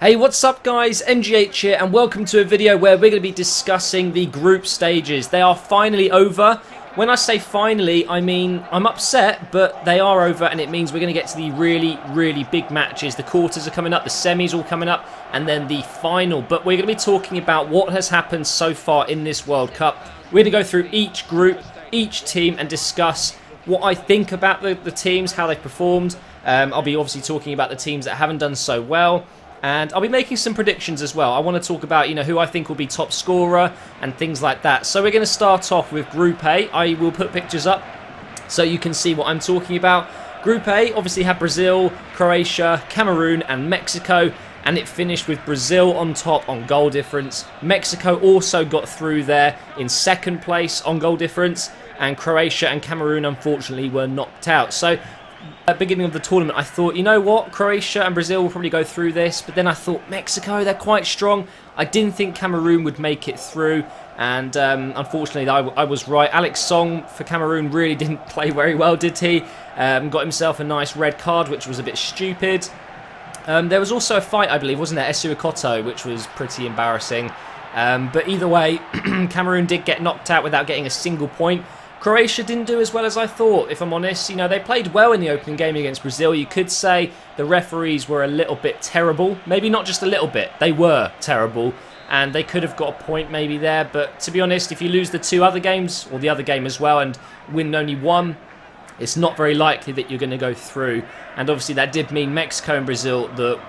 Hey, what's up guys, MGH here and welcome to a video where we're going to be discussing the group stages. They are finally over. When I say finally, I mean I'm upset, but they are over and it means we're going to get to the really big matches. The quarters are coming up, the semis all coming up, and then the final. But we're going to be talking about what has happened so far in this World Cup. We're going to go through each group, each team, and discuss what I think about the teams, how they've performed. I'll be obviously talking about the teams that haven't done so well. And I'll be making some predictions as well. I want to talk about, who I think will be top scorer and things like that. So we're going to start off with Group A. I will put pictures up so you can see what I'm talking about. Group A obviously had Brazil, Croatia, Cameroon and Mexico. And it finished with Brazil on top on goal difference. Mexico also got through there in second place on goal difference. And Croatia and Cameroon unfortunately were knocked out. So at the beginning of the tournament, I thought, you know what, Croatia and Brazil will probably go through this. But then I thought, Mexico, they're quite strong. I didn't think Cameroon would make it through. And unfortunately, I was right. Alex Song for Cameroon really didn't play very well, did he? Got himself a nice red card, which was a bit stupid. There was also a fight, I believe, wasn't there? Esu Ikoto, which was pretty embarrassing. But either way, Cameroon did get knocked out without getting a single point. Croatia didn't do as well as I thought, if I'm honest. They played well in the opening game against Brazil. You could say the referees were a little bit terrible. Maybe not just a little bit. They were terrible. And they could have got a point maybe there. But to be honest, if you lose the two other games, or the other game as well, and win only one, it's not very likely that you're going to go through. And obviously that did mean Mexico and Brazil,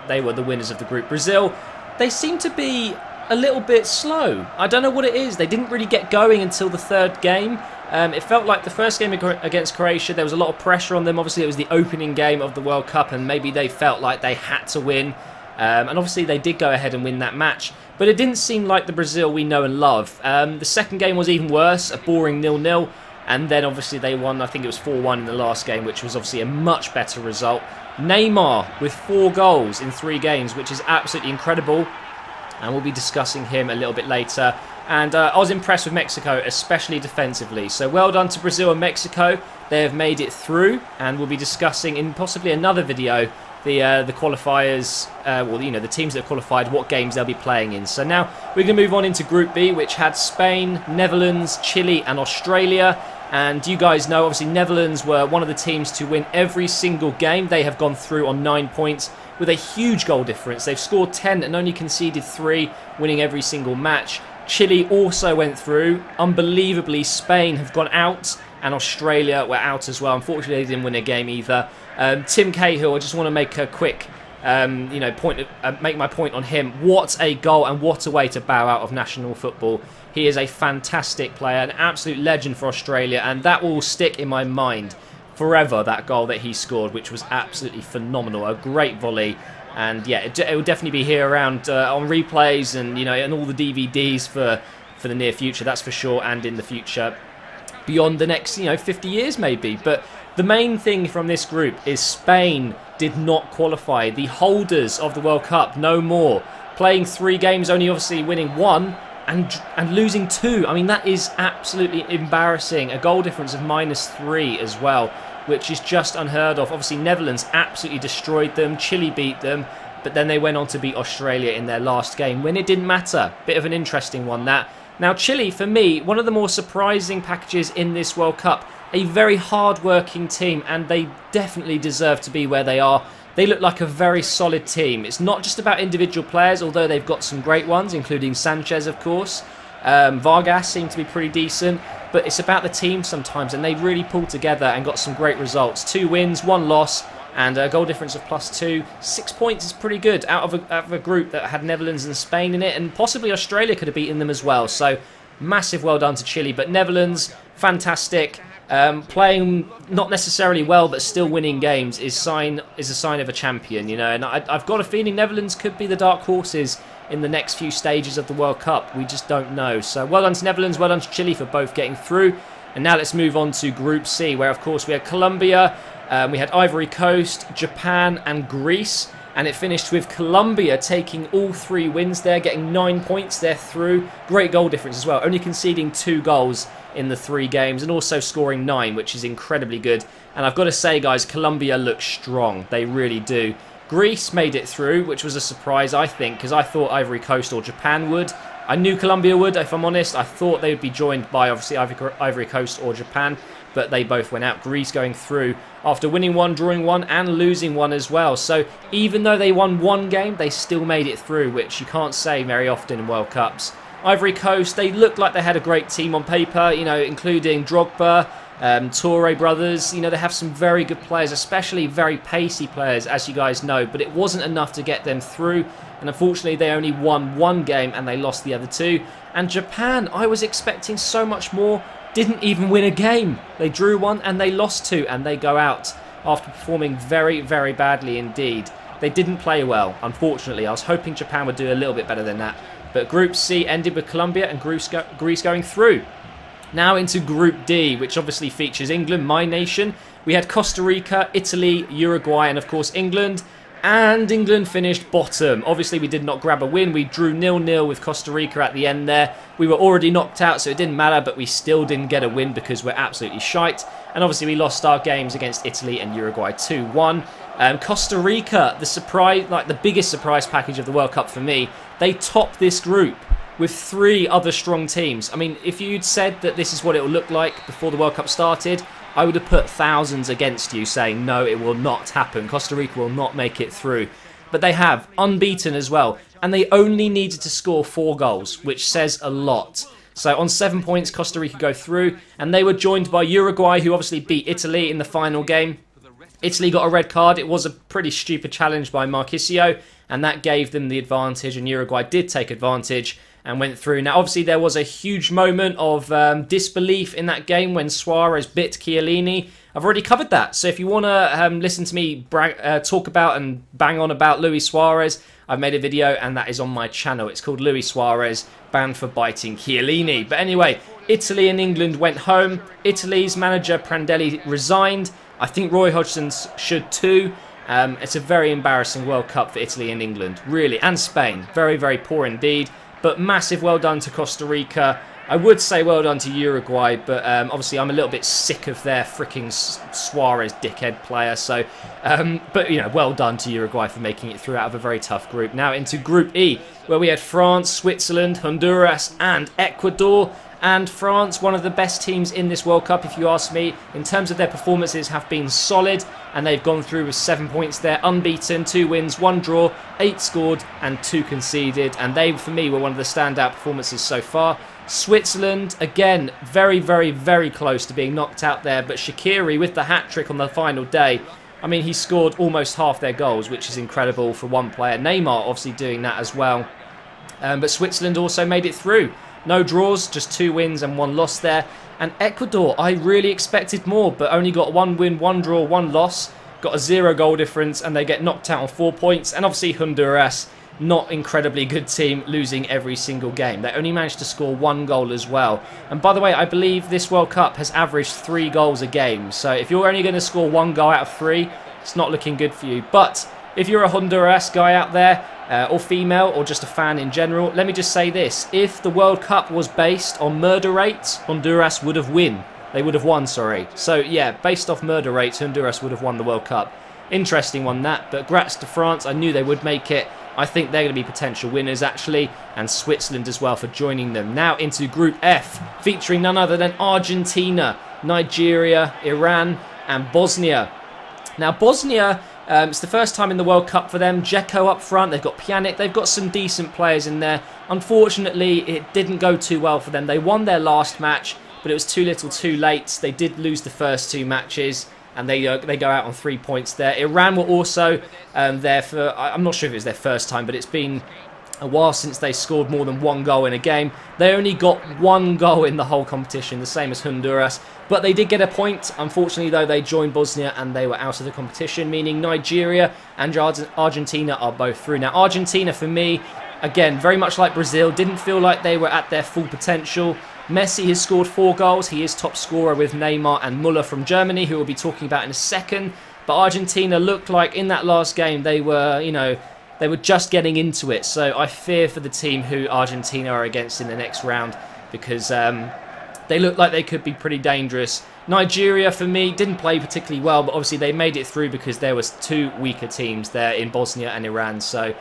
they were the winners of the group. Brazil, they seem to be a little bit slow. I don't know what it is. They didn't really get going until the third game. It felt like the first game against Croatia, there was a lot of pressure on them. Obviously, it was the opening game of the World Cup, and maybe they felt like they had to win. And obviously, they did go ahead and win that match. But it didn't seem like the Brazil we know and love. The second game was even worse, a boring 0-0. And then, obviously, they won, I think it was 4-1 in the last game, which was obviously a much better result. Neymar with 4 goals in 3 games, which is absolutely incredible. And we'll be discussing him a little bit later. And I was impressed with Mexico, especially defensively. So well done to Brazil and Mexico. They have made it through. And we'll be discussing in possibly another video the qualifiers, the teams that have qualified, what games they'll be playing in. So now we're going to move on into Group B, which had Spain, Netherlands, Chile and Australia. And you guys know, obviously, Netherlands were one of the teams to win every single game. They have gone through on 9 points with a huge goal difference. They've scored 10 and only conceded 3, winning every single match. Chile also went through. Unbelievably, Spain have gone out and Australia were out as well. Unfortunately, they didn't win a game either. Tim Cahill, I just want to make a quick make my point on him. What a goal and what a way to bow out of national football. He is a fantastic player, an absolute legend for Australia, and that will stick in my mind forever, that goal that he scored, which was absolutely phenomenal. A great volley. And yeah, it will definitely be here around on replays and and all the DVDs for the near future, that's for sure, and in the future beyond the next 50 years maybe. But the main thing from this group is Spain did not qualify. The holders of the World Cup, no more. Playing 3 games, only obviously winning 1 and losing 2. I mean, that is absolutely embarrassing. A goal difference of -3 as well, which is just unheard of. Obviously, Netherlands absolutely destroyed them. Chile beat them. But then they went on to beat Australia in their last game when it didn't matter. Bit of an interesting one, that. Now, Chile, for me, one of the more surprising packages in this World Cup. A very hard-working team, and they definitely deserve to be where they are. They look like a very solid team. It's not just about individual players, although they've got some great ones, including Sanchez, of course. Vargas seemed to be pretty decent. But it's about the team sometimes, and they really pulled together and got some great results. 2 wins, 1 loss, and a goal difference of +2. 6 points is pretty good out of a group that had Netherlands and Spain in it, and possibly Australia could have beaten them as well. So massive well done to Chile. But Netherlands, fantastic. Playing not necessarily well, but still winning games is a sign of a champion, And I've got a feeling Netherlands could be the dark horses in the next few stages of the World Cup. We just don't know. So well done to Netherlands, well done to Chile for both getting through. And now let's move on to Group C, where of course we had Colombia, we had Ivory Coast, Japan and Greece. And it finished with Colombia taking all 3 wins there, getting 9 points there through. Great goal difference as well, only conceding 2 goals in the 3 games and also scoring 9, which is incredibly good. And I've got to say, guys, Colombia looks strong. They really do. Greece made it through, which was a surprise, I think, because I thought Ivory Coast or Japan would. I knew Colombia would, if I'm honest. I thought they would be joined by, obviously, Ivory Coast or Japan, but they both went out. Greece going through after winning one, drawing one, and losing one as well. So even though they won one game, they still made it through, which you can't say very often in World Cups. Ivory Coast, they looked like they had a great team on paper, you know, including Drogba, Toure brothers. You know, they have some very good players, especially very pacey players, as you guys know, but it wasn't enough to get them through, and unfortunately they only won one game and they lost the other two. And Japan, I was expecting so much more, didn't even win a game. They drew one and they lost two, and they go out after performing very, very badly indeed. They didn't play well, unfortunately. I was hoping Japan would do a little bit better than that. But Group C ended with Colombia and Greece going through. Now into Group D, which obviously features England, my nation. We had Costa Rica, Italy, Uruguay, and of course England. And England finished bottom. Obviously, we did not grab a win. We drew 0-0 with Costa Rica at the end there. We were already knocked out, so it didn't matter, but we still didn't get a win because we're absolutely shite. And obviously, we lost our games against Italy and Uruguay 2-1. Costa Rica, the surprise, like the biggest surprise package of the World Cup for me, they topped this group with 3 other strong teams. I mean, if you'd said that this is what it will look like before the World Cup started, I would have put thousands against you saying, no, it will not happen. Costa Rica will not make it through. But they have, unbeaten as well. And they only needed to score 4 goals, which says a lot. So on 7 points, Costa Rica go through. And they were joined by Uruguay, who obviously beat Italy in the final game. Italy got a red card. It was a pretty stupid challenge by Marchisio, and that gave them the advantage, and Uruguay did take advantage and went through. Now, obviously, there was a huge moment of disbelief in that game when Suarez bit Chiellini. I've already covered that, so if you want to listen to me talk about and bang on about Luis Suarez, I've made a video, and that is on my channel. It's called Luis Suarez, banned for biting Chiellini. But anyway, Italy and England went home. Italy's manager, Prandelli, resigned. I think Roy Hodgson should too. It's a very embarrassing World Cup for Italy and England, really, and Spain. Very, very poor indeed. But massive well done to Costa Rica. I would say well done to Uruguay, but obviously I'm a little bit sick of their freaking Suarez dickhead player. So, but you know, well done to Uruguay for making it through out of a very tough group. Now into Group E, where we had France, Switzerland, Honduras, and Ecuador. And France, one of the best teams in this World Cup, if you ask me, in terms of their performances, have been solid, and they've gone through with 7 points there, unbeaten, 2 wins, 1 draw, 8 scored, and 2 conceded, and they, for me, were one of the standout performances so far. Switzerland, again, very, very, very close to being knocked out there, but Shaqiri with the hat-trick on the final day, I mean, he scored almost half their goals, which is incredible for one player. Neymar obviously doing that as well, but Switzerland also made it through. No draws, just 2 wins and 1 loss there. And Ecuador, I really expected more, but only got 1 win, 1 draw, 1 loss. Got a 0 goal difference, and they get knocked out on 4 points. And obviously Honduras, not incredibly good team, losing every single game. They only managed to score 1 goal as well. And by the way, I believe this World Cup has averaged 3 goals a game. So if you're only going to score 1 goal out of 3, it's not looking good for you. But if you're a Honduras guy out there, or female, or just a fan in general, let me just say this. If the World Cup was based on murder rates, Honduras would have won. They would have won, sorry. So, yeah, based off murder rates, Honduras would have won the World Cup. Interesting one, that. But grats to France. I knew they would make it. I think they're going to be potential winners, actually. And Switzerland as well for joining them. Now into Group F, featuring none other than Argentina, Nigeria, Iran, and Bosnia. Now, Bosnia... it's the first time in the World Cup for them. Dzeko up front, they've got Pjanic, they've got some decent players in there. Unfortunately, it didn't go too well for them. They won their last match, but it was too little too late. They did lose the first 2 matches, and they go out on 3 points there. Iran were also there for, I'm not sure if it was their first time, but it's been a while since they scored more than 1 goal in a game. They only got 1 goal in the whole competition, the same as Honduras. But they did get a point. Unfortunately, though, they joined Bosnia and they were out of the competition, meaning Nigeria and Argentina are both through. Now, Argentina, for me, again, very much like Brazil, didn't feel like they were at their full potential. Messi has scored 4 goals. He is top scorer with Neymar and Müller from Germany, who we'll be talking about in a second. But Argentina looked like in that last game they were, you know, they were just getting into it. So I fear for the team who Argentina are against in the next round because They look like they could be pretty dangerous. Nigeria, for me, didn't play particularly well, but obviously they made it through because there was two weaker teams there in Bosnia and Iran. So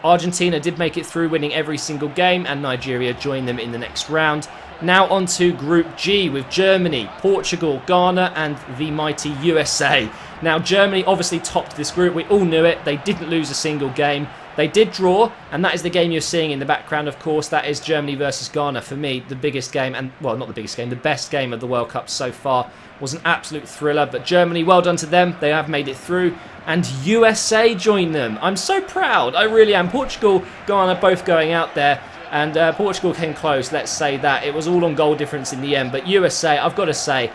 Argentina did make it through, winning every single game, and Nigeria joined them in the next round. Now on to Group G with Germany, Portugal, Ghana, and the mighty USA. Now Germany obviously topped this group. We all knew it. They didn't lose a single game. They did draw, and that is the game you're seeing in the background, of course. That is Germany versus Ghana. For me, the biggest game, and well, not the biggest game, the best game of the World Cup so far. Was an absolute thriller, but Germany, well done to them. They have made it through, and USA joined them. I'm so proud. I really am. Portugal, Ghana both going out there, and Portugal came close, let's say that. It was all on goal difference in the end, but USA, I've got to say,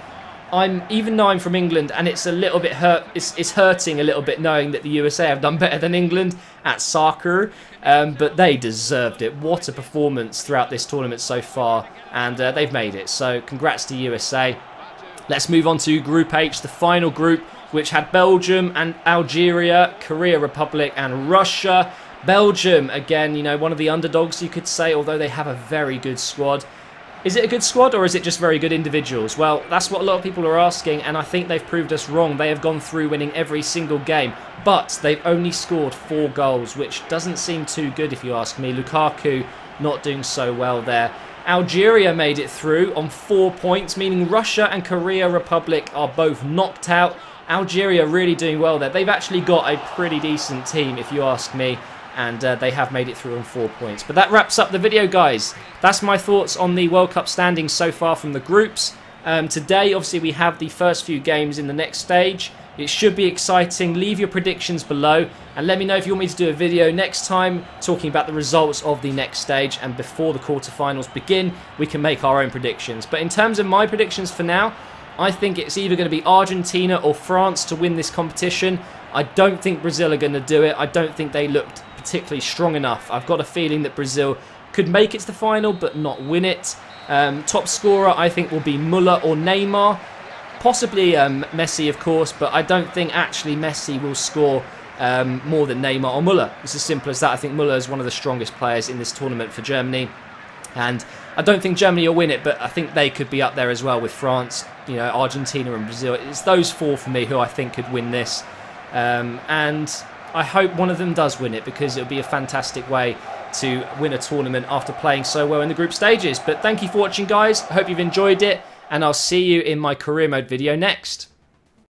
even though I'm from England, and it's a little bit it's hurting a little bit knowing that the USA have done better than England at soccer, but they deserved it. What a performance throughout this tournament so far, and they've made it. So congrats to USA. Let's move on to Group H, the final group, which had Belgium and Algeria, Korea Republic and Russia. Belgium, again, you know, one of the underdogs, you could say, although they have a very good squad. Is it a good squad, or is it just very good individuals? Well, that's what a lot of people are asking, and I think they've proved us wrong. They have gone through winning every single game, but they've only scored 4 goals, which doesn't seem too good if you ask me. Lukaku not doing so well there. Algeria made it through on 4 points, meaning Russia and Korea Republic are both knocked out. Algeria really doing well there. They've actually got a pretty decent team, if you ask me, and they have made it through on 4 points. But that wraps up the video, guys. That's my thoughts on the World Cup standings so far from the groups. Today, obviously, we have the first few games in the next stage. It should be exciting. Leave your predictions below and let me know if you want me to do a video next time talking about the results of the next stage, and before the quarterfinals begin we can make our own predictions. But in terms of my predictions for now, I think it's either going to be Argentina or France to win this competition. I don't think Brazil are going to do it. I don't think they looked particularly strong enough. I've got a feeling that Brazil could make it to the final but not win it. Top scorer I think will be Muller or Neymar. Possibly Messi, of course, but I don't think actually Messi will score more than Neymar or Muller. It's as simple as that. I think Muller is one of the strongest players in this tournament for Germany, and I don't think Germany will win it, but I think they could be up there as well with France, you know, Argentina and Brazil. It's those 4 for me who I think could win this, and I hope one of them does win it, because it would be a fantastic way to win a tournament after playing so well in the group stages. But thank you for watching, guys. I hope you've enjoyed it, and I'll see you in my career mode video next.